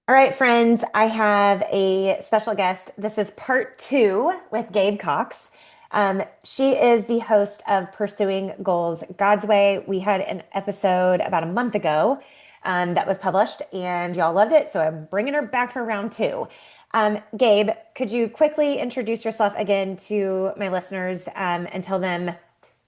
All right, friends, I have a special guest. This is part two with Gabe Cox. She is the host of Pursuing Goals God's Way. We had an episode about a month ago that was published, and y'all loved it. So I'm bringing her back for round two. Gabe, could you quickly introduce yourself again to my listeners and tell them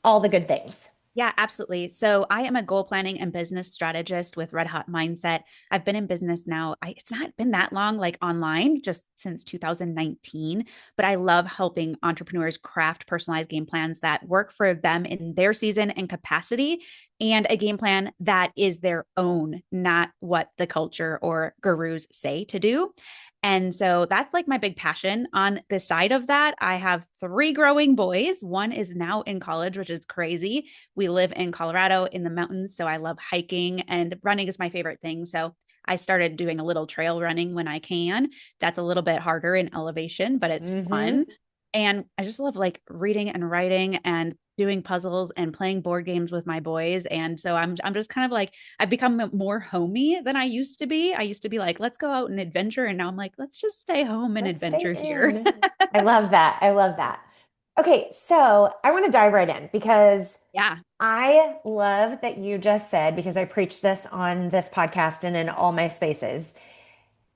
all the good things? Yeah, absolutely. So I am a goal planning and business strategist with Red Hot Mindset. I've been in business now. It's not been that long, like online, just since 2019. But I love helping entrepreneurs craft personalized game plans that work for them in their season and capacity, and a game plan that is their own, not what the culture or gurus say to do. And so that's like my big passion. On the side of that, I have three growing boys. One is now in college, which is crazy. We live in Colorado in the mountains, so I love hiking, and running is my favorite thing. So I started doing a little trail running when I can. That's a little bit harder in elevation, but it's Mm-hmm. fun. And I just love like reading and writing and doing puzzles and playing board games with my boys. And so I'm just kind of like I've become more homey than I used to be. I used to be like, let's go out and adventure. And now I'm like, let's just stay home and Let's stay adventure here. in. I love that. I love that. Okay, so I want to dive right in because Yeah. I love that you just said, because I preach this on this podcast and in all my spaces,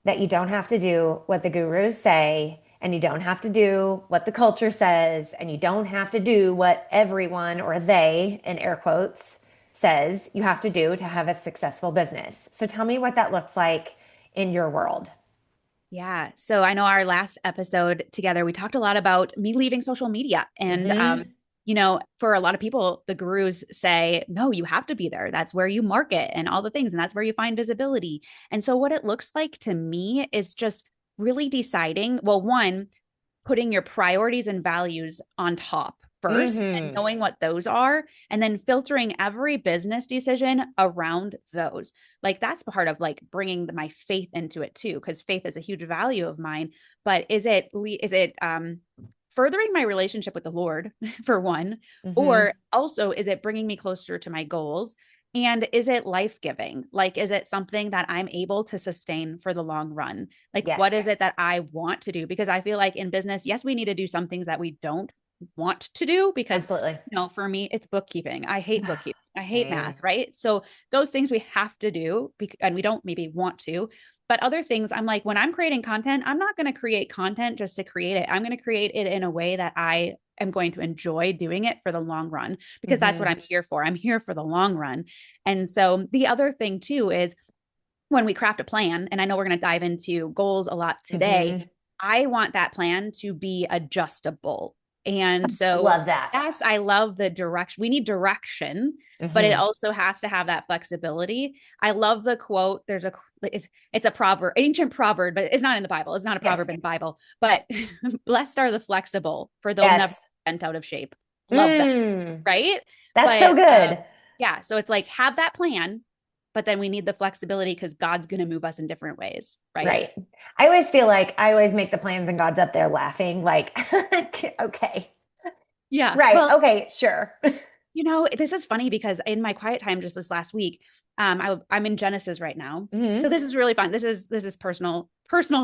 that you don't have to do what the gurus say, and you don't have to do what the culture says, and you don't have to do what everyone or they, in air quotes, says you have to do to have a successful business. So tell me what that looks like in your world. Yeah. So I know our last episode together, we talked a lot about me leaving social media. And, Hmm. for a lot of people, the gurus say, no, you have to be there. That's where you market and all the things. And that's where you find visibility. And so what it looks like to me is just really deciding, well, one, putting your priorities and values on top first and Hmm. knowing what those are, and then filtering every business decision around those. Like that's part of like bringing my faith into it too, because faith is a huge value of mine. But is it furthering my relationship with the Lord for one, or Hmm. also is it bringing me closer to my goals? And is it life giving? Like, is it something that I'm able to sustain for the long run? Like, what Yes, is it that I want to do? Because I feel like in business, yes, we need to do some things that we don't want to do because, absolutely. for me, it's bookkeeping. I hate bookkeeping. I hate Same. math, right? So those things we have to do and we don't maybe want to. But other things, I'm like, when I'm creating content, I'm not going to create content just to create it. I'm going to create it in a way that I am going to enjoy doing it for the long run because that's what Hmm. I'm here for. I'm here for the long run. And so the other thing too is when we craft a plan, and I know we're going to dive into goals a lot today, Hmm. I want that plan to be adjustable. And so, Love that. yes, I love the direction. We need direction, but it Hmm. also has to have that flexibility. I love the quote. It's a proverb, ancient proverb, but it's not in the Bible. It's not a Yeah. proverb in the Bible. But blessed are the flexible, for they'll never Yes. be bent out of shape. Love that, Mm. right? That's so But good. yeah, so it's like have that plan, but then we need the flexibility because God's going to move us in different ways, right? Right. I always feel like I always make the plans and God's up there laughing, like, okay. Yeah. Right. Well, Okay. Sure. this is funny because in my quiet time just this last week, I'm in Genesis right now. So Hmm. this is really fun. This is personal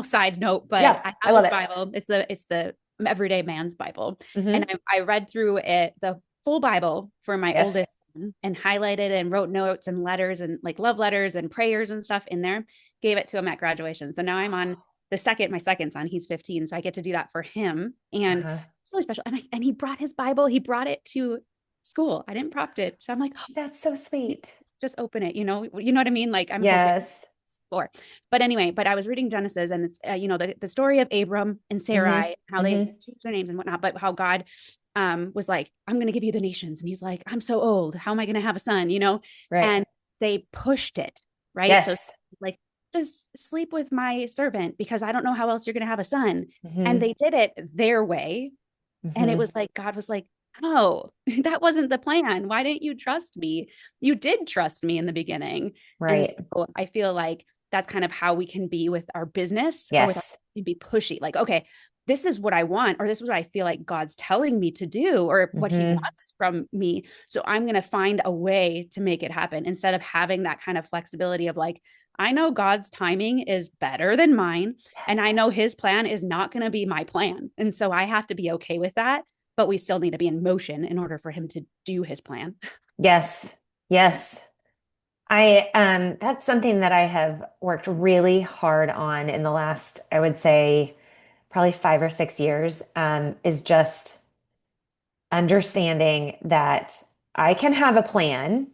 side note, but Yeah. I I have love this it. Bible. It's the everyday man's Bible, and Hmm. I read through it the full Bible for my Yes. oldest son and highlighted and wrote notes and letters and like love letters and prayers and stuff in there. Gave it to him at graduation. So now I'm on my second son. He's 15, so I get to do that for him, and Uh-huh. it's really special. And he brought his Bible. He brought it to school. I didn't prompt it. So I'm like, oh, That's so sweet. just open it. You know what I mean? Like I'm hoping Yes. for. But anyway, I was reading Genesis, and it's the story of Abram and Hmm. Sarai, how they Hmm. changed their names and whatnot, but how God was like, I'm going to give you the nations, and He's like, I'm so old. How am I going to have a son? Right. And they pushed it, right? So Yes. like, just sleep with my servant because I don't know how else you're going to have a son. And Hmm. they did it their way, and it Hmm. was like, God was like, oh, that wasn't the plan. Why didn't you trust me? You did trust me in the beginning. And Right. so I feel like that's kind of how we can be with our business or with our, Yes. be pushy. Like, okay, this is what I want, or this is what I feel like God's telling me to do, or what he Hmm. wants from me. So I'm going to find a way to make it happen instead of having that kind of flexibility of like, I know God's timing is better than mine. And Yes. I know his plan is not going to be my plan. And so I have to be okay with that. But we still need to be in motion in order for him to do his plan. Yes. Yes. That's something that I have worked really hard on in the last, I would say, probably 5 or 6 years, is just understanding that I can have a plan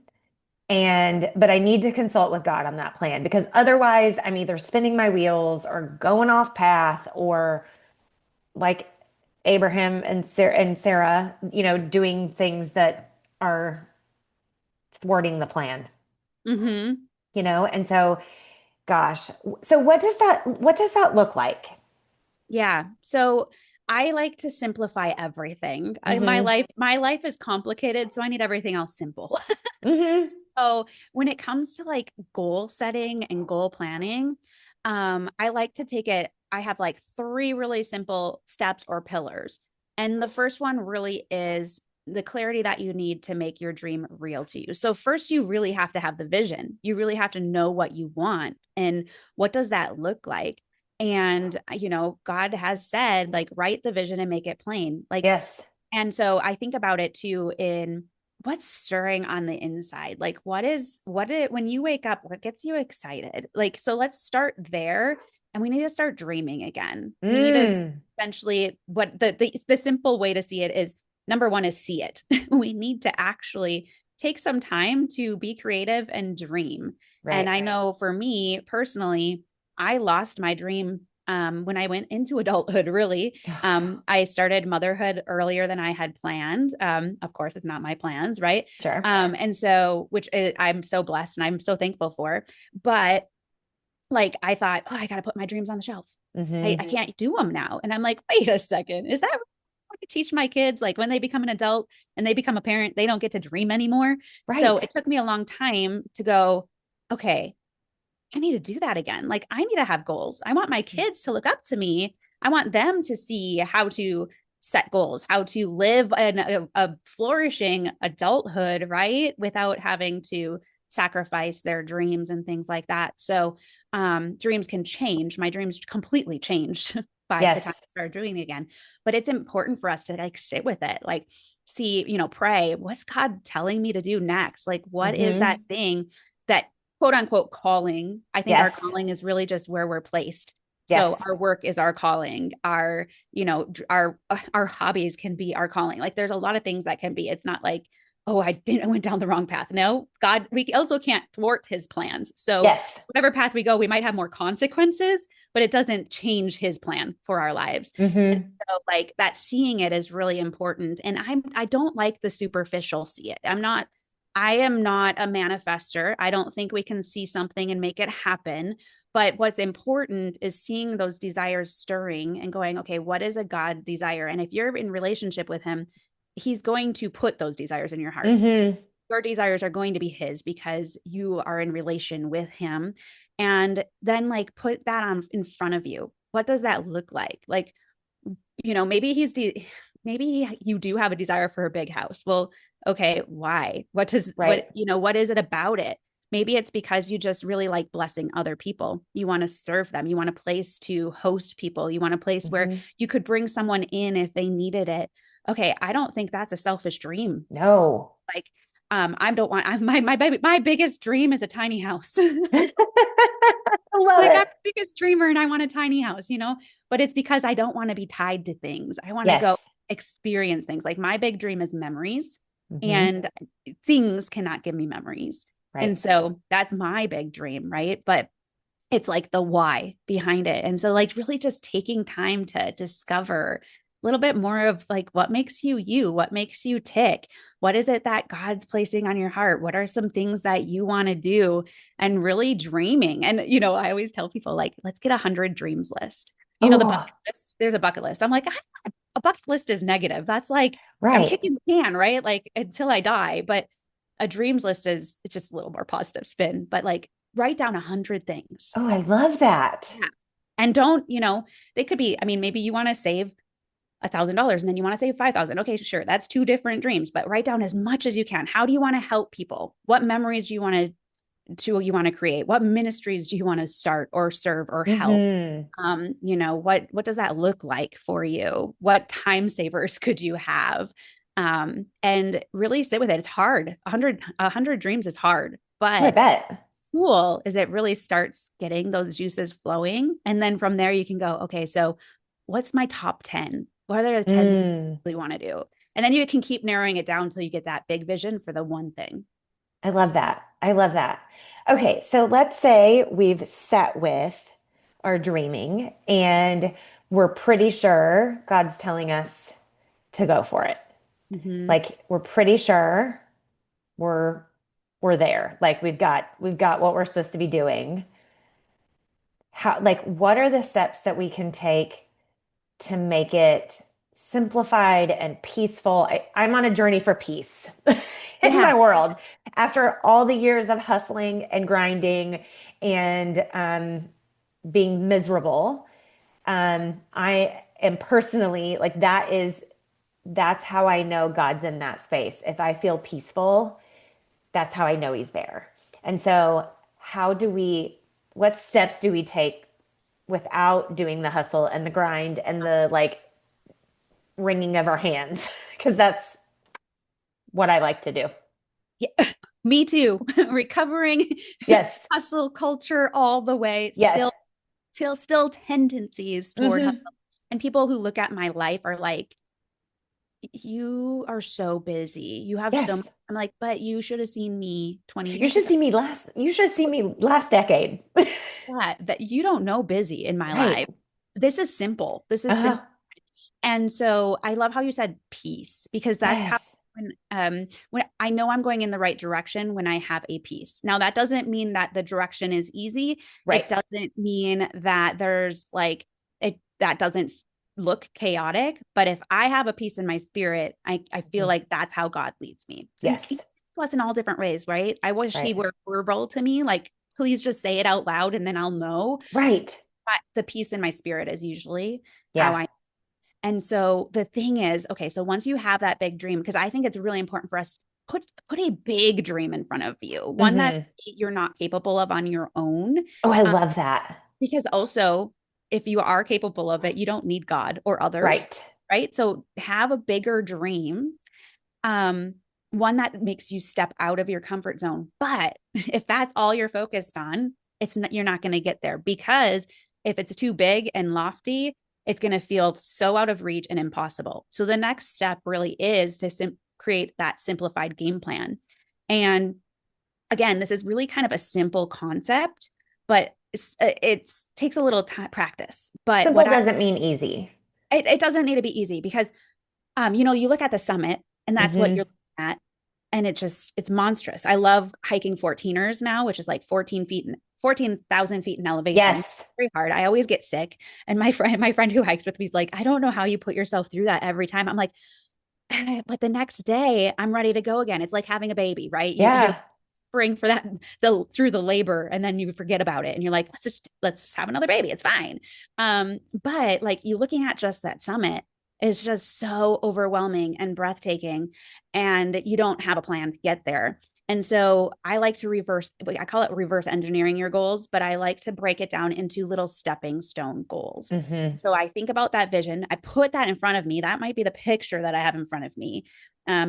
but I need to consult with God on that plan because otherwise I'm either spinning my wheels or going off path or like Abraham and Sarah, doing things that are thwarting the plan, Mm-hmm. And so gosh, so what does that look like? Yeah. So I like to simplify everything. Mm-hmm. My life is complicated, so I need everything else simple. Mm-hmm. So when it comes to like goal setting and goal planning, I like to take it. I have like three really simple steps or pillars. And the first one really is the clarity that you need to make your dream real to you. So first you really have to have the vision. You really have to know what you want and what does that look like? And God has said like write the vision and make it plain. Like Yes. and so I think about it too in what's stirring on the inside. Like when you wake up, what gets you excited? Like, so let's start there. And we need to start dreaming again. We need to Mm. essentially what the simple way to see it is number one is see it. We need to actually take some time to be creative and dream. And Right. I know for me personally, I lost my dream when I went into adulthood, really. I started motherhood earlier than I had planned. Of course, it's not my plans, right? Sure. And so, I'm so blessed and I'm so thankful for. But like, I thought, oh, I got to put my dreams on the shelf. I Mm-hmm. can't do them now. And I'm like, wait a second, is that what I teach my kids? Like, when they become an adult and they become a parent, they don't get to dream anymore. So Right. it took me a long time to go, okay, I need to do that again. Like, I need to have goals. I want my kids to look up to me. I want them to see how to set goals, how to live a flourishing adulthood, right? Without having to sacrifice their dreams and things like that. So, dreams can change. My dreams completely changed by the time Yes. I started doing it again. But it's important for us to like sit with it, like see, pray, what's God telling me to do next? Like, what is that Mm-hmm. thing that quote unquote calling? I think our Yes. calling is really just where we're placed. So Yes. our work is our calling. Our hobbies can be our calling. Like there's a lot of things that can be. It's not like, oh, I went down the wrong path. No, God, we also can't thwart his plans. So Yes. whatever path we go, we might have more consequences, but it doesn't change his plan for our lives. And Mm-hmm. so like that seeing it is really important. And I don't like the superficial see it. I am not a manifester. I don't think we can see something and make it happen. But what's important is seeing those desires stirring and going, okay, what is a God desire? And if you're in relationship with him, he's going to put those desires in your heart. Mm-hmm. Your desires are going to be his because you are in relation with him. And then like put that on in front of you. What does that look like? Like, maybe maybe you do have a desire for a big house. Well, okay, why? Right. What is it about it? Maybe it's because you just really like blessing other people. You want to serve them. You want a place to host people. You want a place where Mm-hmm. you could bring someone in if they needed it. Okay, I don't think that's a selfish dream. No. Like, I don't want my biggest dream is a tiny house. I love Like I'm it. the biggest dreamer and I want a tiny house, but it's because I don't want to be tied to things. I want to go Yes. experience things. Like my big dream is memories, Mm-hmm. and things cannot give me memories. And Right. so that's my big dream, right? But it's like the why behind it. And so like really just taking time to discover a little bit more of like what makes you you, what makes you tick, what is it that God's placing on your heart, what are some things that you want to do, and really dreaming. And I always tell people like let's get 100 dreams list. The bucket Oh, list, there's a bucket list. I'm like, a bucket list is negative. That's like I'm right. kicking the can, right? Like until I die. But a dreams list is it's just a little more positive spin, but like write down 100 things. Oh, I love that. Yeah. And don't, they could be, I mean, maybe you want to save $1,000 and then you want to save 5,000. Okay, sure. That's two different dreams, but write down as much as you can. How do you want to help people? What memories do you want to create? What ministries do you want to start or serve or help? Hmm. What does that look like for you? What time savers could you have? And really sit with it. It's hard. A hundred dreams is hard, Oh, I but bet. cool is it really starts getting those juices flowing. And then from there you can go, okay, so what's my top 10? What are the 10 things Mm. you really want to do? And then you can keep narrowing it down until you get that big vision for the one thing. I love that. I love that. Okay, so let's say we've set with our dreaming and we're pretty sure God's telling us to go for it. Mm-hmm. Like we're pretty sure we're we're there. Like we've got what we're supposed to be doing. How, like, what are the steps that we can take to make it simplified and peaceful? I'm on a journey for peace in Yeah. my world. After all the years of hustling and grinding and being miserable, I am personally like that's how I know God's in that space. If I feel peaceful, that's how I know he's there. And so, what steps do we take without doing the hustle and the grind and the like wringing of our hands? Because that's what I like to do. Yeah. Me too. Recovering Yes. hustle culture all the way. Yes. Still tendencies toward hustle. Hmm. And people who look at my life are like, you are so busy. You have so much. Yes. I'm like, but you should have seen me 20 You years should ago. see me last decade. That you don't know busy in my Right. life. This is simple. This is simple. Uh-huh. And so I love how you said peace because that's how Yes. when I know I'm going in the right direction when I have a peace. Now that doesn't mean that the direction is easy. Right. It doesn't mean that there's like it that doesn't look chaotic. But if I have a peace in my spirit, I feel Mhm. like that's how God leads me. So Yes. he us in all different ways, right? I wish he Right. were verbal to me, like please just say it out loud and then I'll know. Right. But the peace in my spirit is usually how Yeah. I and so the thing is, okay, so once you have that big dream, because I think it's really important for us put a big dream in front of you, one that Hmm. you're not capable of on your own. Oh, I Um, love that. because also, if you are capable of it, you don't need God or others, Right. right? So have a bigger dream, um, one that makes you step out of your comfort zone. But if that's all you're focused on, you're not going to get there because if it's too big and lofty, it's going to feel so out of reach and impossible. So the next step really is to create that simplified game plan. And again, this is really kind of a simple concept, but it takes a little time practice. But Simple doesn't mean easy. it doesn't need to be easy because you look at the summit and that's what you're Hmm. looking at. And it's monstrous. I love hiking 14ers now, which is like 14,000 feet in elevation. Yes. Very hard. I always get sick. And my friend who hikes with me is like, I don't know how you put yourself through that every time. I'm like, but the next day I'm ready to go again. It's like having a baby, right? You're Yeah. spring for that through the labor and then you forget about it and you're like let's just have another baby, it's fine. But like you looking at just that summit is just so overwhelming and breathtaking and you don't have a plan to get there. And so I like to I call it reverse engineering your goals, but I like to break it down into little stepping stone goals. Hmm. So I think about that vision, I put that in front of me, that might be the picture that I have in front of me.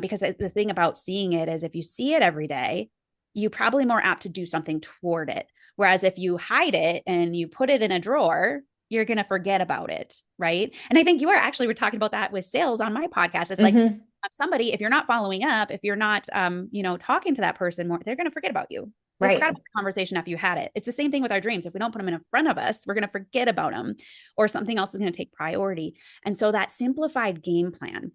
Because the thing about seeing it is if you see it every day, you probably more apt to do something toward it. Whereas if you hide it and you put it in a drawer, you're going to forget about it. Right. And I think we're talking about that with sales on my podcast. It's like Hmm. somebody, if you're not following up, if you're not, talking to that person more, they're going to forget about you. They forgot Right. about the conversation after you had it. It's the same thing with our dreams. If we don't put them in front of us, we're going to forget about them or something else is going to take priority. And so that simplified game plan,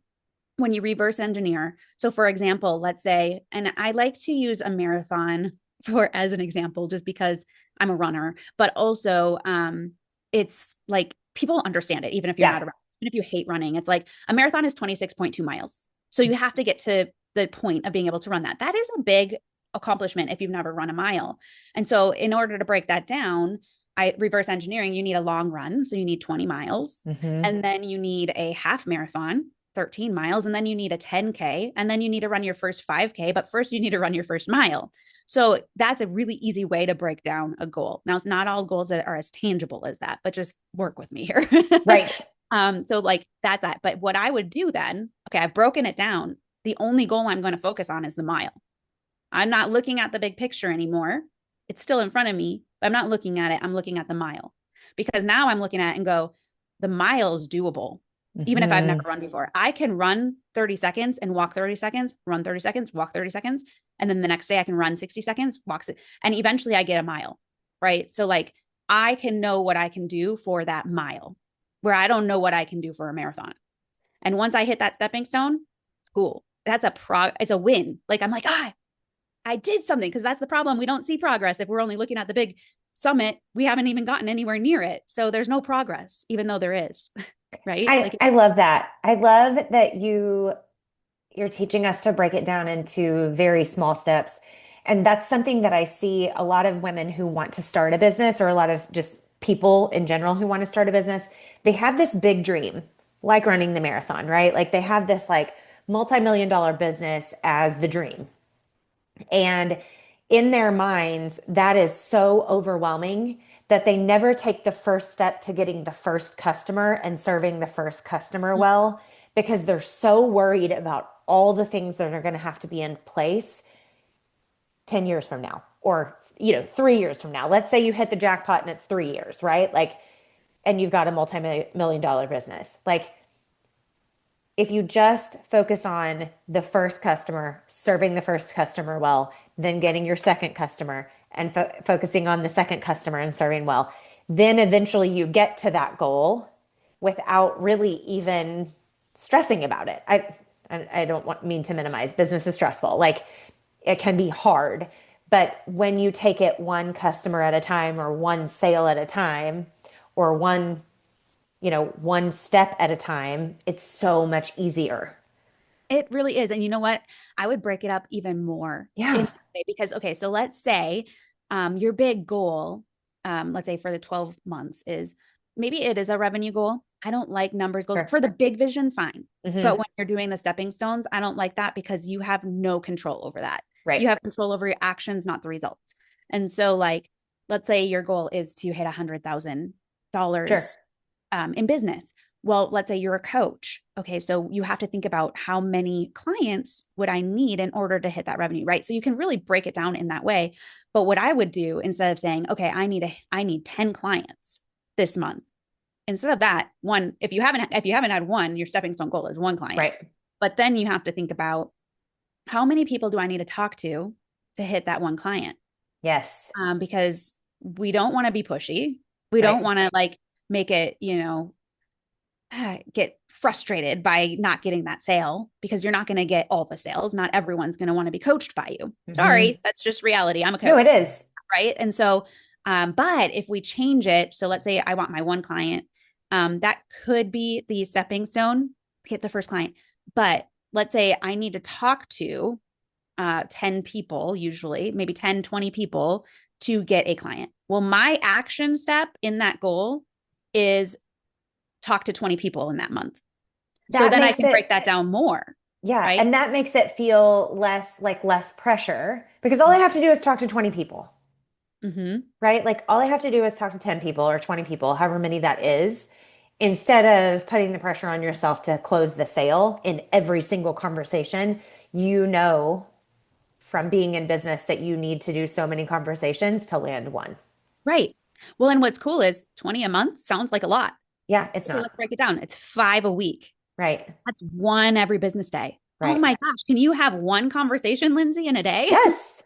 when you reverse engineer. So for example, let's say, and I like to use a marathon for as an example, just because I'm a runner, but also it's like people understand it, even if you're Yeah. not around, even if you hate running, it's like a marathon is 26.2 miles. So you have to get to the point of being able to run that. That is a big accomplishment if you've never run a mile. And so in order to break that down, I reverse engineering, you need a long run. So you need 20 miles. Hmm. And then you need a half marathon, 13 miles. And then you need a 10K. And then you need to run your first 5K. But first, you need to run your first mile. So that's a really easy way to break down a goal. Now, it's not all goals that are as tangible as that, but just work with me here. Right. So like that. But what I would do then, okay, I've broken it down. The only goal I'm going to focus on is the mile. I'm not looking at the big picture anymore. It's still in front of me, but I'm not looking at it. I'm looking at the mile because now I'm looking at it and go, the mile is doable. Even if I've never Hmm. run before, I can run 30 seconds and walk 30 seconds, run 30 seconds, walk 30 seconds. And then the next day I can run 60 seconds, walk, and eventually I get a mile. Right. So like I can know what I can do for that mile where I don't know what I can do for a marathon. And once I hit that stepping stone, cool. It's a win. Like I'm like, I did something because that's the problem. We don't see progress if we're only looking at the big summit. We haven't even gotten anywhere near it. So there's no progress, even though there is, right? I Like, I love that. I love that you're teaching us to break it down into very small steps. And that's something that I see a lot of women who want to start a business, or a lot of just people in general who want to start a business. They have this big dream, like running the marathon, right? Like they have this like multi-million dollar business as the dream. And in their minds, that is so overwhelming that they never take the first step to getting the first customer and serving the first customer well, because they're so worried about all the things that are going to have to be in place 10 years from now, or 3 years from now. Let's say you hit the jackpot and it's 3 years, right? Like, and you've got a multi-million dollar business. Like, if you just focus on the first customer, serving the first customer well, then getting your second customer and focusing on the second customer and serving well, then eventually you get to that goal without really even stressing about it. I don't mean to minimize. Business is stressful. Like it can be hard, but when you take it one customer at a time, or one sale at a time, or one step at a time, it's so much easier. it really is. And you know what? I would break it up even more in Yeah, that way because, okay, so let's say your big goal, let's say for the 12 months is maybe it is a revenue goal. I don't like numbers goals sure. for the big vision, fine. But Hmm. when you're doing the stepping stones, I don't like that because you have no control over that. Right. You have control over your actions, not the results. And so, like, let's say your goal is to hit $100,000 Sure. in business. Well, let's say you're a coach. Okay, so you have to think about how many clients would I need in order to hit that revenue, right? So you can really break it down in that way. But what I would do instead of saying, okay, I need 10 clients this month, instead of that, one, if you haven't had one, your stepping stone goal is one client. Right. But then you have to think about how many people do I need to talk to hit that one client? Yes. Because we don't want to be pushy. We don't Right. want to like make it, get frustrated by not getting that sale because you're not going to get all the sales. Not everyone's going to want to be coached by you. Hmm. Sorry, that's just reality. I'm a No, it coach, is. right? And so, but if we change it, so let's say I want my one client, that could be the stepping stone to get the first client. But let's say I need to talk to 10 people, usually, maybe 10, 20 people to get a client. Well, my action step in that goal is talk to 20 people in that month. So That then I makes can break it, that down more, yeah. right? And that makes it feel less pressure, because all I have to do is talk to 20 people, Mm-hmm. right? Like all I have to do is talk to 10 people or 20 people, however many that is, instead of putting the pressure on yourself to close the sale in every single conversation. You know from being in business that you need to do so many conversations to land one. Right. Well, and what's cool is 20 a month sounds like a lot. Yeah, it's Okay, not. let's break it down. It's 5 a week. Right. That's one every business day. Oh Right. my gosh. Can you have one conversation, Lindsay, in a day? Yes.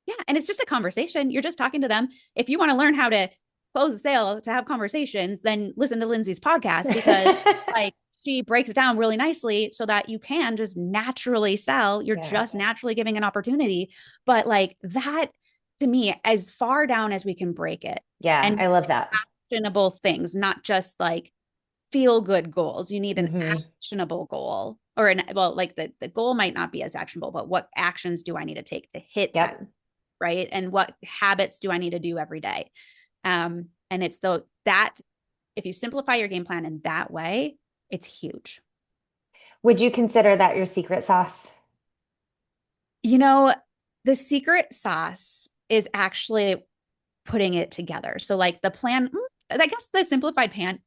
Yeah. And it's just a conversation. You're just talking to them. If you want to learn how to close a sale to have conversations, then listen to Lindsay's podcast because like she breaks it down really nicely so that you can just naturally sell. You're Yeah. just naturally giving an opportunity. But like that to me, as far down as we can break it Yeah, and I love that. actionable things, not just like feel good goals. You need an Hmm. actionable goal or well, like the goal might not be as actionable, but what actions do I need to take to hit that? Yep. Right. And what habits do I need to do every day? And it's the that if you simplify your game plan in that way, it's huge. Would you consider that your secret sauce? You know, the secret sauce is actually putting it together. So like the plan, I guess the simplified plan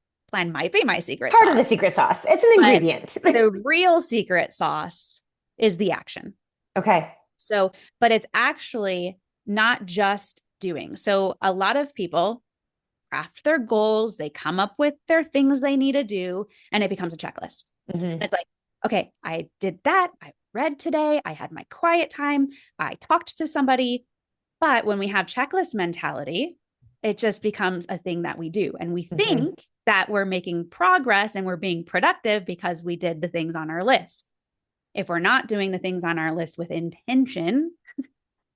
might be my secret Part of the sauce, secret sauce. It's an but ingredient. the real secret sauce is the action. Okay. So, but it's actually not just doing. So a lot of people craft their goals, they come up with their things they need to do, and it becomes a checklist. Hmm. It's like, okay, I did that. I read today. I had my quiet time. I talked to somebody. But when we have checklist mentality, it just becomes a thing that we do. And we Hmm. think that we're making progress and we're being productive because we did the things on our list. If we're not doing the things on our list with intention,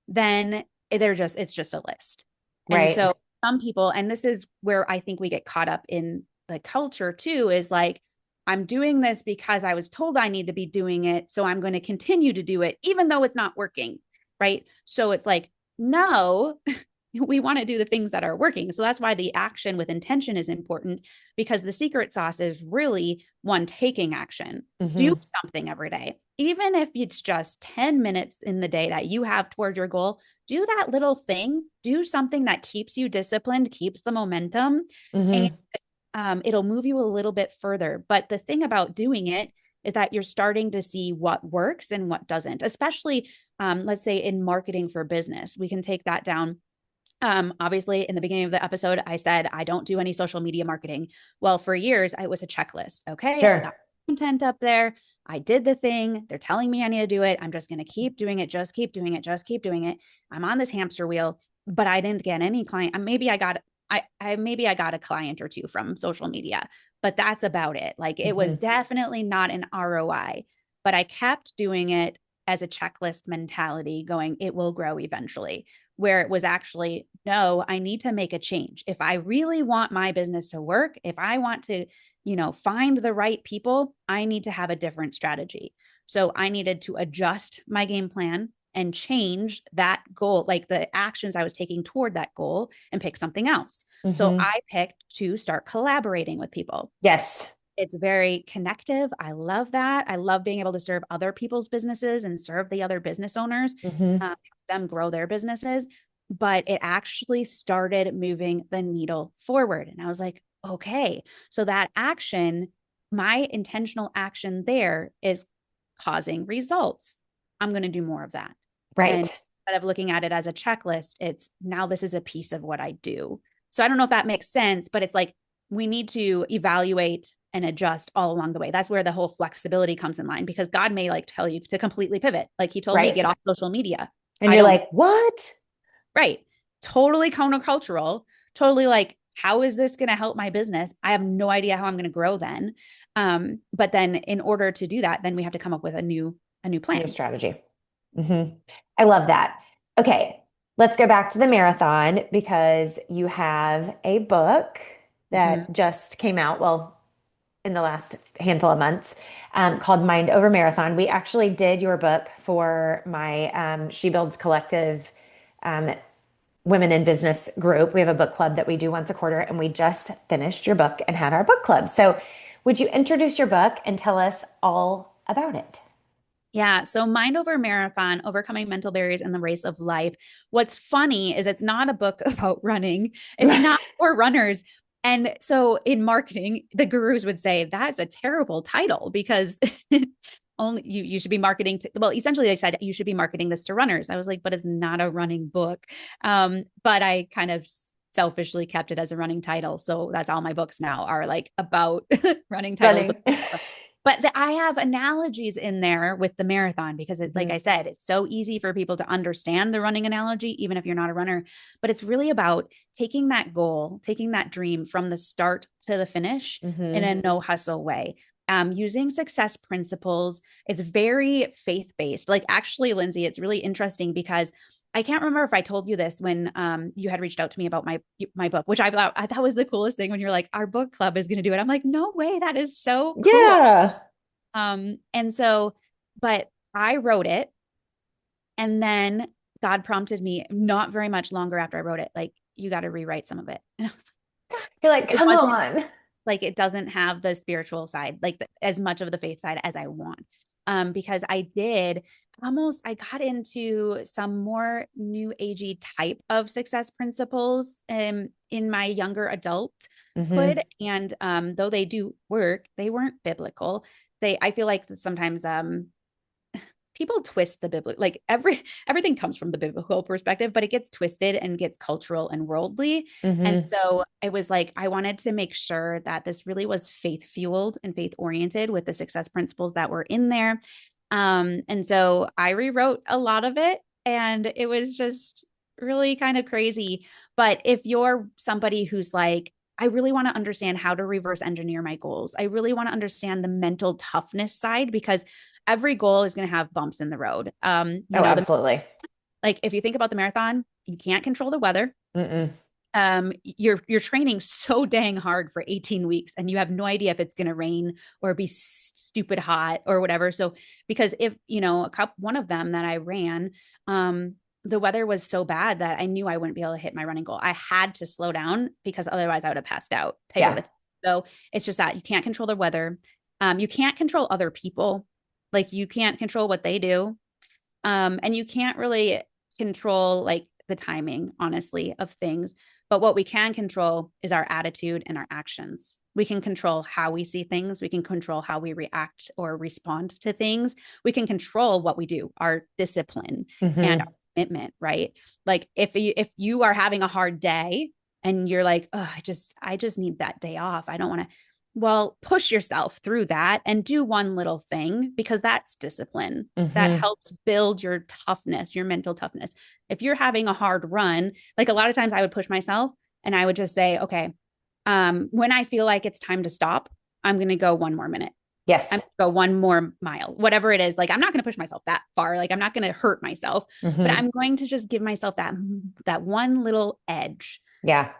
then it's just a list. And Right. so some people, and this is where I think we get caught up in the culture too, is like, I'm doing this because I was told I need to be doing it. So I'm going to continue to do it, even though it's not working. Right. So it's like, no, we want to do the things that are working. So that's why the action with intention is important, because the secret sauce is really one, taking action. Do Hmm. something every day. Even if it's just 10 minutes in the day that you have towards your goal, do that little thing. Do something that keeps you disciplined, keeps the momentum, and Hmm. it'll move you a little bit further. But the thing about doing it is that you're starting to see what works and what doesn't, especially let's say in marketing for business. We can take that down. Obviously, in the beginning of the episode, I said I don't do any social media marketing. Well, for years, it was a checklist. Okay, I Sure. got content up there. I did the thing. They're telling me I need to do it. I'm just going to keep doing it. Just keep doing it. Just keep doing it. I'm on this hamster wheel, but I didn't get any client. Maybe I got a client or two from social media, but that's about it. Like it was Hmm. definitely not an ROI, but I kept doing it as a checklist mentality, going, it will grow eventually, where it was actually, no, I need to make a change. If I really want my business to work, if I want to, find the right people, I need to have a different strategy. So I needed to adjust my game plan and change that goal, like the actions I was taking toward that goal, and pick something else. So Hmm. I picked to start collaborating with people. Yes. It's very connective. I love that. I love being able to serve other people's businesses and serve the other business owners, Hmm. help them grow their businesses. But it actually started moving the needle forward. And I was like, okay, so that action, my intentional action there is causing results. I'm going to do more of that. And Right. instead of looking at it as a checklist, it's now this is a piece of what I do. So I don't know if that makes sense, but it's like we need to evaluate and adjust all along the way. That's where the whole flexibility comes in line, because God may like tell you to completely pivot. Like he told me, get Right. off social media. And I you're don't, like, what? right. Totally countercultural, totally like, how is this going to help my business? I have no idea how I'm going to grow then. But then in order to do that, then we have to come up with a new New plan. strategy. Hmm. I love that. Okay. Let's go back to the marathon because you have a book Mm-hmm. that just came out. Well, in the last handful of months, called Mind Over Marathon. We actually did your book for my She Builds Collective um, Women in Business group. We have a book club that we do once a quarter, and we just finished your book and had our book club. So, would you introduce your book and tell us all about it? Yeah. So, Mind Over Marathon, Overcoming Mental Barriers in the Race of Life. What's funny is it's not a book about running, it's not for runners. And so, in marketing, the gurus would say that's a terrible title because only you should be marketing to, well, essentially, they said you should be marketing this to runners. I was like, but it's not a running book. But I kind of selfishly kept it as a running title. So, that's all my books now are like about running titles. Running. But I have analogies in there with the marathon because like I Hmm. said, it's so easy for people to understand the running analogy, even if you're not a runner. But it's really about taking that goal, taking that dream from the start to the finish in Hmm. a no hustle way. Using success principles. It's very faith based. Like actually, Lindsay, it's really interesting because I can't remember if I told you this when you had reached out to me about my book, which I thought was the coolest thing when you're like, our book club is going to do it. I'm like, no way, that is so cool. Yeah. And so, but I wrote it, and then God prompted me not very much longer after I wrote it, like, you got to rewrite some of it. And I was like, You're like, It come wasn't on. like it doesn't have the spiritual side, like as much of the faith side as I want. Because I did almost, I got into some more new agey type of success principles in my younger adulthood. Hmm. And though they do work, they weren't biblical. I feel like sometimes people twist the biblical, like everything comes from the biblical perspective, but it gets twisted and gets cultural and worldly. And Hmm. so it was like I wanted to make sure that this really was faith fueled and faith oriented with the success principles that were in there. And so I rewrote a lot of it, and it was just really kind of crazy. But if you're somebody who's like, I really want to understand how to reverse engineer my goals. I really want to understand the mental toughness side because every goal is going to have bumps in the road. Oh, absolutely. Like if you think about the marathon, you can't control the weather. Mm-mm. You're training so dang hard for 18 weeks and you have no idea if it's going to rain or be stupid hot or whatever. So because if one of them that I ran, the weather was so bad that I knew I wouldn't be able to hit my running goal. I had to slow down because otherwise I would have passed out type of Yeah. a thing. So it's just that you can't control the weather. You can't control other people. Like you can't control what they do. And you can't really control like the timing, honestly, of things. But what we can control is our attitude and our actions. We can control how we see things. We can control how we react or respond to things. We can control what we do, our discipline and our Hmm. commitment, right? Like if you are having a hard day and you're like, oh, I just need that day off. I don't want to. Well, push yourself through that and do one little thing because that's discipline that Hmm. helps build your toughness, your mental toughness. If you're having a hard run, like a lot of times I would push myself and I would just say, okay, when I feel like it's time to stop, I'm going to go one more minute. I'm Yes. going to go one more mile, whatever it is. Like, I'm not going to push myself that far. Like, I'm not going to hurt myself, but Hmm. I'm going to just give myself that one little edge, Yeah.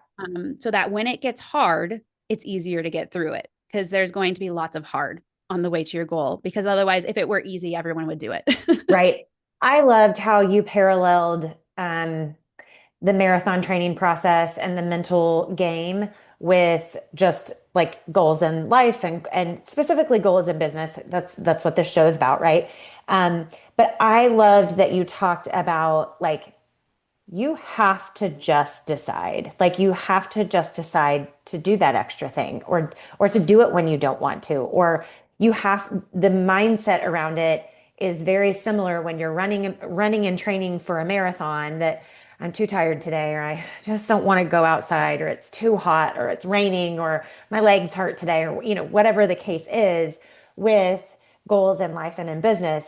so that when it gets hard, it's easier to get through it because there's going to be lots of hard on the way to your goal. Because otherwise, if it were easy, everyone would do it. Right. I loved how you paralleled the marathon training process and the mental game with just like goals in life and specifically goals in business. That's what this show is about, right? But I loved that you talked about like you have to just decide. Like you have to just decide to do that extra thing or to do it when you don't want to. Or you have the mindset around it is very similar when you're running and training for a marathon that I'm too tired today or I just don't want to go outside or it's too hot or it's raining or my legs hurt today or whatever the case is with goals in life and in business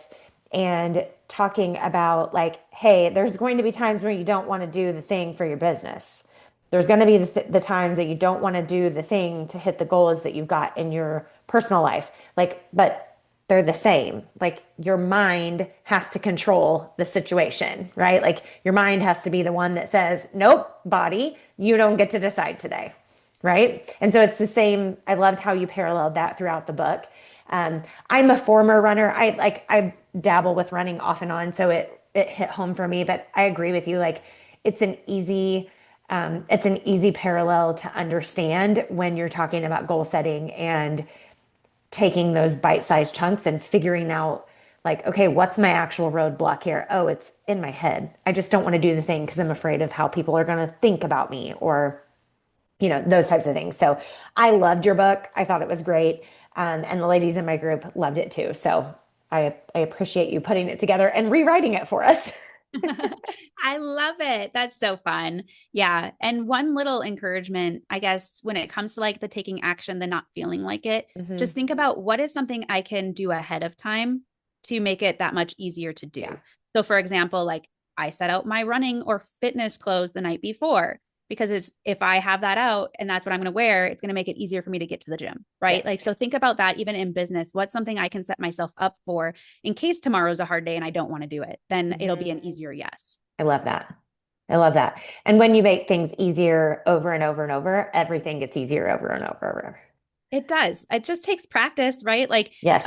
and talking about like, hey, there's going to be times where you don't want to do the thing for your business. There's going to be the times that you don't want to do the thing to hit the goals that you've got in your personal life. Like, but they're the same. Like your mind has to control the situation, right? Like your mind has to be the one that says, nope, body, you don't get to decide today. Right. And so it's the same. I loved how you paralleled that throughout the book. I'm a former runner. I dabble with running off and on, so it hit home for me. But I agree with you. Like it's an easy it's an easy parallel to understand when you're talking about goal setting and taking those bite-sized chunks and figuring out like, okay, what's my actual roadblock here? Oh, it's in my head. I just don't want to do the thing because I'm afraid of how people are going to think about me or those types of things. So I loved your book. I thought it was great. And the ladies in my group loved it too. So I appreciate you putting it together and rewriting it for us. I love it. That's so fun. Yeah. And one little encouragement, I guess, when it comes to like the taking action, the not feeling like it, just Hmm. think about what is something I can do ahead of time to make it that much easier to Yeah. do. So, for example, like I set out my running or fitness clothes the night before because it's if I have that out and that's what I'm going to wear, it's going to make it easier for me to get to the gym. Right. Like, Yes. so think about that even in business. What's something I can set myself up for in case tomorrow's a hard day and I don't want to do it? Then it'll be Hmm. an easier yes. I love that. I love that. And when you make things easier over and over and over, everything gets easier over and over and over. It does. It just takes practice, right? Like, Yes.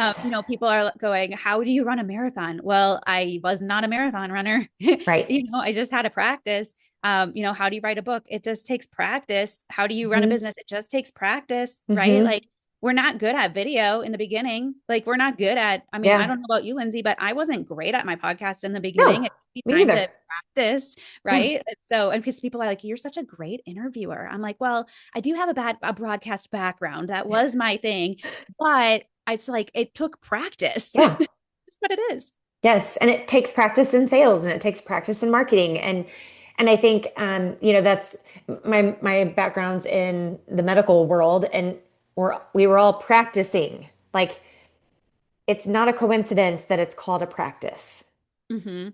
people are going, how do you run a marathon? Well, I was not a marathon runner. Right. I just had to practice. How do you write a book? It just takes practice. How do you run a Hmm. business? It just takes practice, right? Hmm. Like, we're not good at video in the beginning. Like, we're not good at, I mean, I Yeah. don't know about you, Lindsay, but I wasn't great at my podcast in the beginning. No, It took me me time either. to practice, Yeah. right? And because people are like, you're such a great interviewer. I'm like, well, I do have a broadcast background. That was my thing, but it's like it took practice. Yeah. That's what it is. Yes. And it takes practice in sales and it takes practice in marketing. And I think that's my background's in the medical world and we were all practicing. Like it's not a coincidence that it's called a practice. Hmm.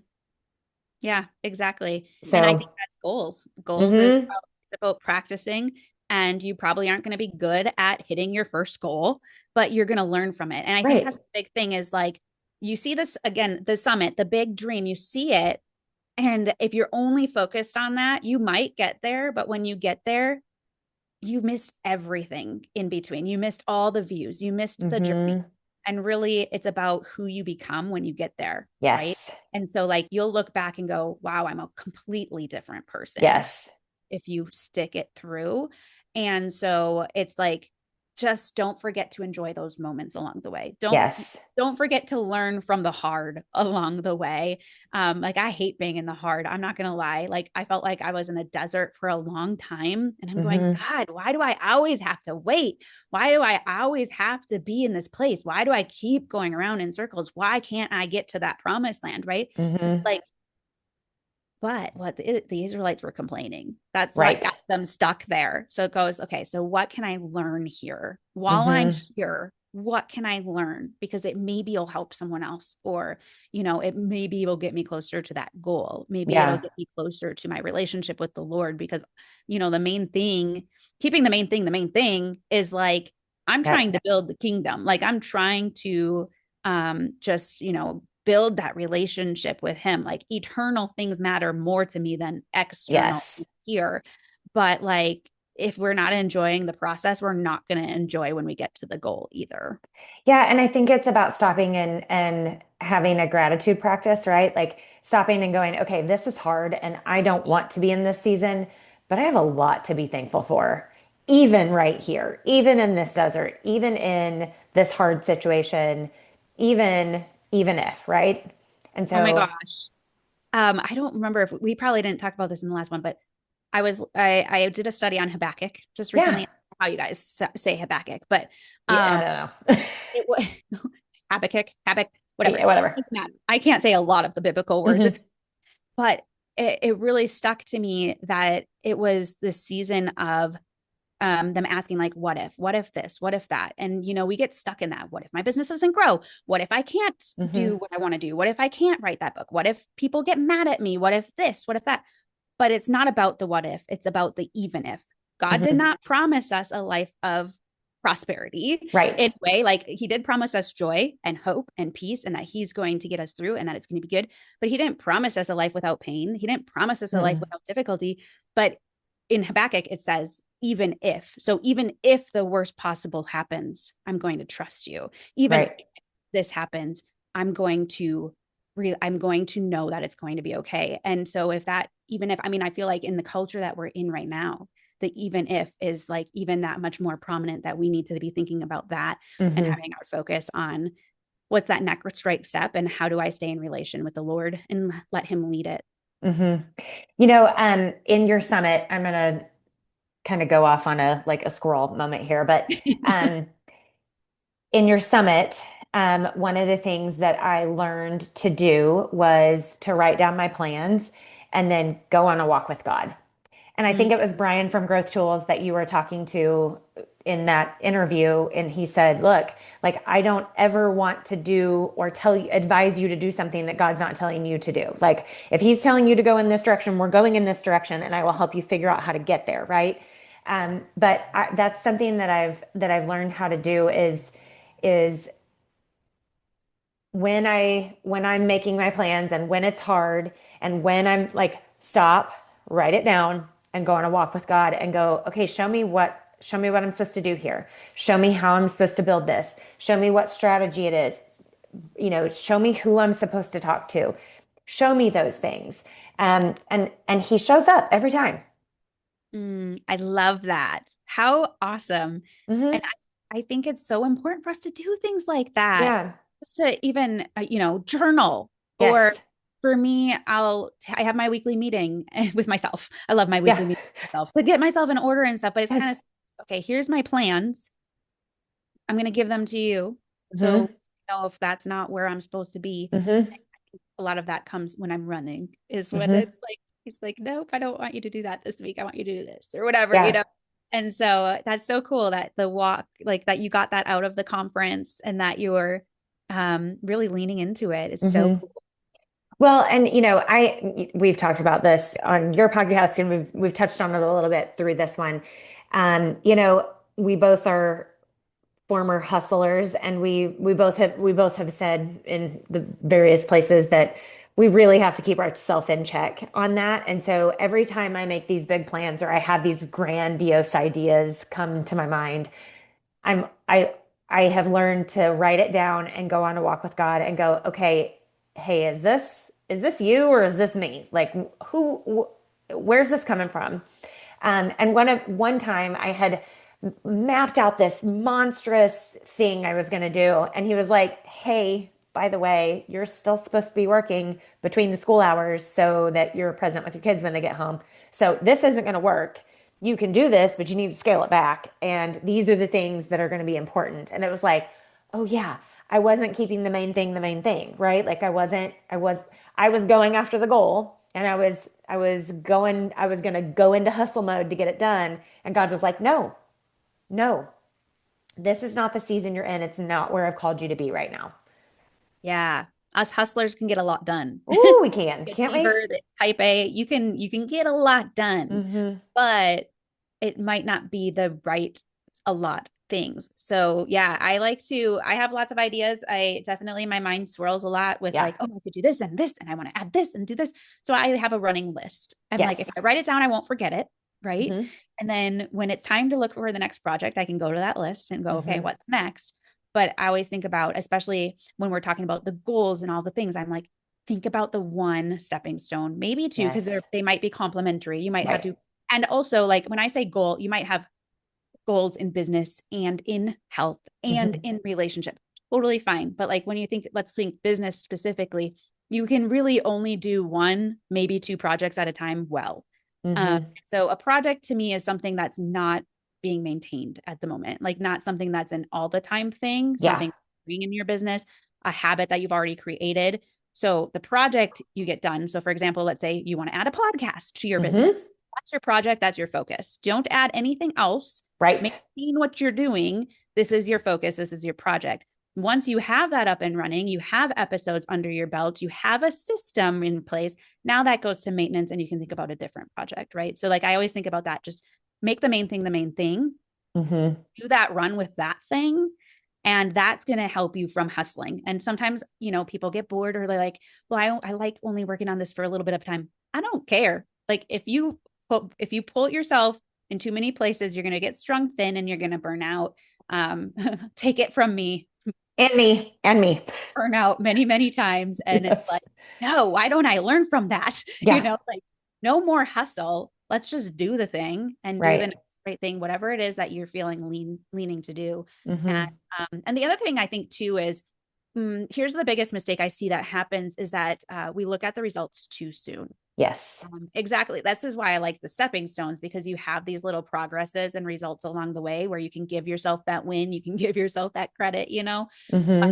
Yeah, exactly. And I think So, that's goals. Goals is hmm. it's about practicing, and you probably aren't going to be good at hitting your first goal, but you're going to learn from it. And I think Right. that's the big thing is like you see this again, the summit, the big dream, you see it. And if you're only focused on that, you might get there. But when you get there, you missed everything in between. You missed all the views, you missed the journey. Hmm. And really, it's about who you become when you get there, right? Yes. And so, like, you'll look back and go, wow, I'm a completely different person Yes. if you stick it through. And so it's like just don't forget to enjoy those moments along the way. Yes. Don't forget to learn from the hard along the way. Like I hate being in the hard. I'm not gonna lie. Like I felt like I was in a desert for a long time and I'm going, Hmm. God, why do I always have to wait? Why do I always have to be in this place? Why do I keep going around in circles? Why can't I get to that promised land? Right. Hmm. Like but what the Israelites were complaining. That's what Right. got them stuck there. So it goes, okay, so what can I learn here? While I'm Hmm. here, what can I learn? Because it maybe will help someone else, or, it maybe will get me closer to that goal. Maybe it'll Yeah. get me closer to my relationship with the Lord. Because, the main thing, keeping the main thing is like, I'm trying Yep. to build the kingdom. Like I'm trying to just build that relationship with him. Like eternal things matter more to me than external Yes. here. But like if we're not enjoying the process, we're not going to enjoy when we get to the goal either. Yeah, and I think it's about stopping and having a gratitude practice, right? Like stopping and going, okay, this is hard and I don't want to be in this season, but I have a lot to be thankful for. Even right here, even in this desert, even in this hard situation, even if, right? And Oh my so, gosh. I don't remember if we probably didn't talk about this in the last one, but I did a study on Habakkuk just yeah. recently. How you guys say Habakkuk, but Yeah, I um don't know. it was Habakkuk, whatever. Yeah, whatever. I can't say a lot of the biblical words. Hmm. But it really stuck to me that it was the season of them asking like, what if this, what if that? And, we get stuck in that. What if my business doesn't grow? What if I can't Hmm. do what I want to do? What if I can't write that book? What if people get mad at me? What if this, what if that? But it's not about the what if, it's about the even if. God did Hmm. not promise us a life of prosperity Right. in a way. Like he did promise us joy and hope and peace, and that he's going to get us through and that it's going to be good. But he didn't promise us a life without pain. He didn't promise us a life Mm-mm. without difficulty. But in Habakkuk, it says, even if. So even if the worst possible happens, I'm going to trust you. Even Right. if this happens, I'm going to I'm going to know that it's going to be okay. And so if that, even if, I mean, I feel like in the culture that we're in right now, the even if is like even that much more prominent, that we need to be thinking about that and Hmm. having our focus on what's that next right step and how do I stay in relation with the Lord and let him lead it. Hmm. In your summit, I'm gonna kind of go off on a squirrel moment here, but um, in your summit, one of the things that I learned to do was to write down my plans and then go on a walk with God. And I think Mm. it was Brian from Growth Tools that you were talking to in that interview. And he said, look, like, I don't ever want to do or tell you, advise you to do something that God's not telling you to do. Like, if he's telling you to go in this direction, we're going in this direction, and I will help you figure out how to get there. Right. That's something that I've learned how to do is when I'm making my plans and when it's hard and when I'm like, stop, write it down and go on a walk with God and go, okay, Show me what I'm supposed to do here. Show me how I'm supposed to build this. Show me what strategy it is. Show me who I'm supposed to talk to. Show me those things. And he shows up every time. I love that. How awesome. And Hmm. I think it's so important for us to do things like that, Yeah. just to even, journal. Or Yes. for me, I have my weekly meeting with myself. I love my Yeah. weekly meeting with myself to get myself in order and stuff. But it's kind Yes. of, okay, here's my plans. I'm going to give them to you. So, Hmm. if that's not where I'm supposed to be, Hmm. a lot of that comes when I'm running, is when Hmm. it's like, he's like, nope, I don't want you to do that this week. I want you to do this or whatever, Yeah. And so that's so cool that the walk, like that you got that out of the conference and that you're really leaning into it. It's so Hmm. cool. Well, and we've talked about this on your podcast, and we've touched on it a little bit through this one. We both are former hustlers, and we both have said in the various places that we really have to keep ourselves in check on that. And so every time I make these big plans or I have these grandiose ideas come to my mind, I'm I have learned to write it down and go on a walk with God and go, okay, hey, is this you or is this me? Like where's this coming from? And one time I had mapped out this monstrous thing I was going to do, and he was like, "Hey, by the way, you're still supposed to be working between the school hours so that you're present with your kids when they get home. So this isn't going to work. You can do this, but you need to scale it back. And these are the things that are going to be important." And it was like, "Oh yeah, I wasn't keeping the main thing, right? Like I was going after the goal, and I was going to go into hustle mode to get it done. And God was like, "No, no, this is not the season you're in. It's not where I've called you to be right now." Yeah. Us hustlers can get a lot done. Ooh, we can, can't we? Achiever, the type A, you can get a lot done, Mm-hmm. but it might not be the right a lot things. So yeah, I have lots of ideas. I definitely, my mind swirls a lot with Yeah. like, oh, I could do this and this, and I want to add this and do this. So I have a running list. I'm like, Yes. if I write it down, I won't forget it. Right. Mm-hmm. And then when it's time to look for the next project, I can go to that list and go, okay, Mm-hmm. what's next? But I always think about, especially when we're talking about the goals and all the things, I'm like, think about the one stepping stone, maybe two, because Yes. they might be complementary. You might have Right. to, and also like when I say goal, you might have goals in business and in health and Mm-hmm. in relationship. Totally fine. But like when you think, let's think business specifically, you can really only do one, maybe two projects at a time well. Mm-hmm. So a project to me is something that's not being maintained at the moment, like not something that's an all the time thing, Yeah. something doing in your business, a habit that you've already created. So the project you get done. So for example, let's say you want to add a podcast to your Mm-hmm. business. That's your project. That's your focus. Don't add anything else. Right. Maintain what you're doing. This is your focus. This is your project. Once you have that up and running, you have episodes under your belt, you have a system in place. Now that goes to maintenance and you can think about a different project, right? So, like, I always think about that. Just make the main thing, Mm-hmm. do that run with that thing. And that's going to help you from hustling. And sometimes, people get bored or they're like, well, I like only working on this for a little bit of time. I don't care. Like if you pull yourself in too many places, you're going to get strung thin and you're going to burn out. Take it from me, And me. And me. burn out many, many times. And it's Yes. like, no, why don't I learn from that? Yeah. Like no more hustle. Let's just do the thing and do the Right. next right thing, whatever it is that you're feeling leaning to do. And Mm-hmm. and the other thing I think too is here's the biggest mistake I see that happens is that we look at the results too soon. Yes. Exactly. This is why I like the stepping stones because you have these little progresses and results along the way where you can give yourself that win, you can give yourself that credit. Mm-hmm.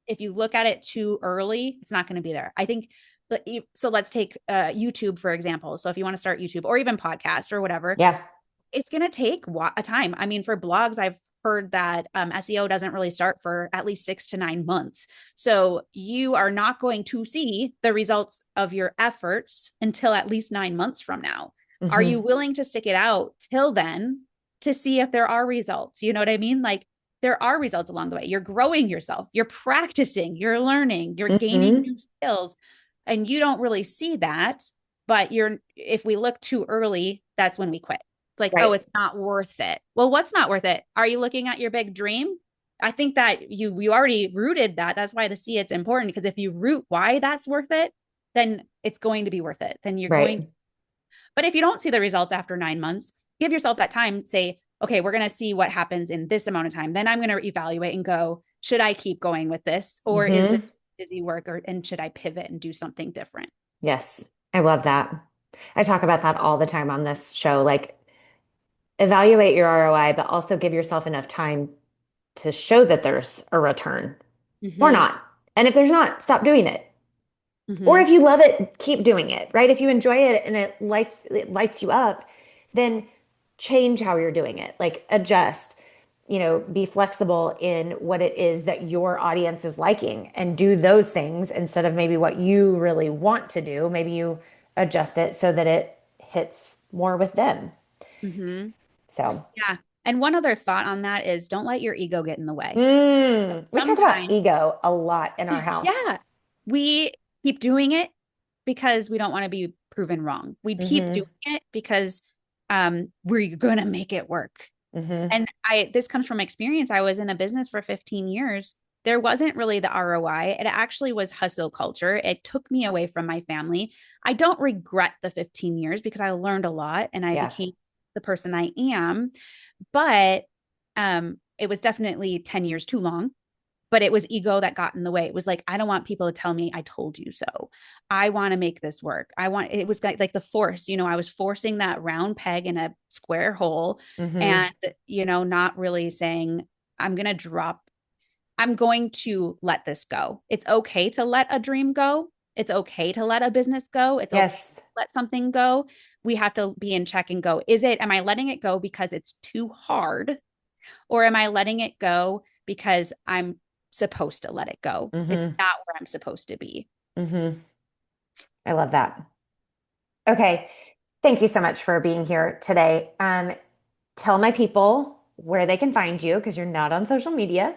If you look at it too early, it's not going to be there. I think so. Let's take YouTube, for example. So if you want to start YouTube or even podcast or whatever, Yeah. it's going to take a time. I mean, for blogs, I've heard that SEO doesn't really start for at least 6 to 9 months. So you are not going to see the results of your efforts until at least 9 months from now. Are you Mm-hmm. willing to stick it out till then to see if there are results? You know what I mean? Like there are results along the way. You're growing yourself, you're practicing, you're learning, you're gaining Mm-hmm. new skills, and you don't really see that. But if we look too early, that's when we quit. It's like, oh, Right. it's not worth it. Well, what's not worth it? Are you looking at your big dream? I think that you already rooted that. That's why the see it's important, because if you root why that's worth it, then it's going to be worth it. Then you're going to, Right. but if you don't see the results after 9 months, give yourself that time. Say, okay, we're going to see what happens in this amount of time. Then I'm going to evaluate and go, should I keep going with this? Or is Hmm. this busy work? And should I pivot and do something different? Yes. I love that. I talk about that all the time on this show. Like, evaluate your ROI, but also give yourself enough time to show that there's a return or Mm-hmm. not. And if there's not, stop doing it. Or Mm-hmm. if you love it, keep doing it, right? If you enjoy it and it lights you up, then change how you're doing it. Like adjust, be flexible in what it is that your audience is liking and do those things instead of maybe what you really want to do. Maybe you adjust it so that it hits more with them. Mm-hmm. So, Yeah. And one other thought on that is don't let your ego get in the way. Because we talk about sometimes, ego a lot in our house. yeah, we keep doing it because we don't want to be proven wrong. We keep doing Hmm. it because we're gonna make it work. Hmm. And this comes from experience. I was in a business for 15 years. There wasn't really the ROI. It actually was hustle culture. It took me away from my family. I don't regret the 15 years because I learned a lot and I Yeah. became the person I am. But it was definitely 10 years too long. But it was ego that got in the way. It was like, I don't want people to tell me I told you so. I want to make this work. It was like the force, I was forcing that round peg in a square hole Hmm. and, not really saying, I'm going to drop, I'm going to let this go. It's okay to let a dream go. It's okay to let a business go. It's okay to Yes. let something go. We have to be in check and go, am I letting it go because it's too hard? Or am I letting it go because I'm supposed to let it go? It's Hmm. not where I'm supposed to be. Hmm. I love that. Okay. Thank you so much for being here today. Tell my people where they can find you because you're not on social media.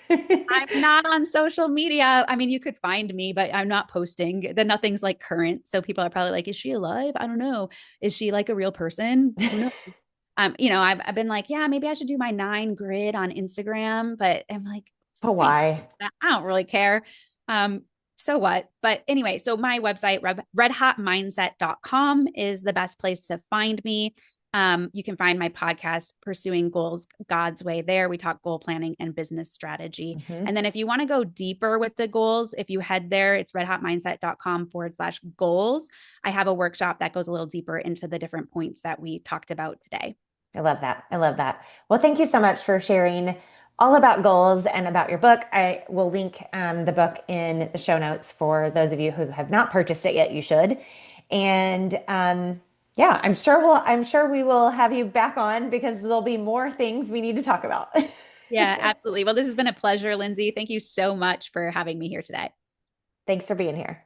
I'm not on social media. I mean, you could find me, but I'm not posting. Then nothing's like current. So people are probably like, is she alive? I don't know. Is she like a real person? Who knows? I've been like, yeah, maybe I should do my 9 grid on Instagram, but I'm like, But thank why? you. I don't really care. Um, so what? But anyway, so my website, redhotmindset.com is the best place to find me. You can find my podcast, Pursuing Goals God's Way, there. We talk goal planning and business strategy. Hmm. And then if you want to go deeper with the goals, if you head there, it's redhotmindset.com/goals. I have a workshop that goes a little deeper into the different points that we talked about today. I love that. I love that. Well, thank you so much for sharing all about goals and about your book. I will link the book in the show notes for those of you who have not purchased it yet. You should. And yeah, I'm sure we will have you back on because there'll be more things we need to talk about. Yeah, absolutely. Well, this has been a pleasure, Lindsay. Thank you so much for having me here today. Thanks for being here.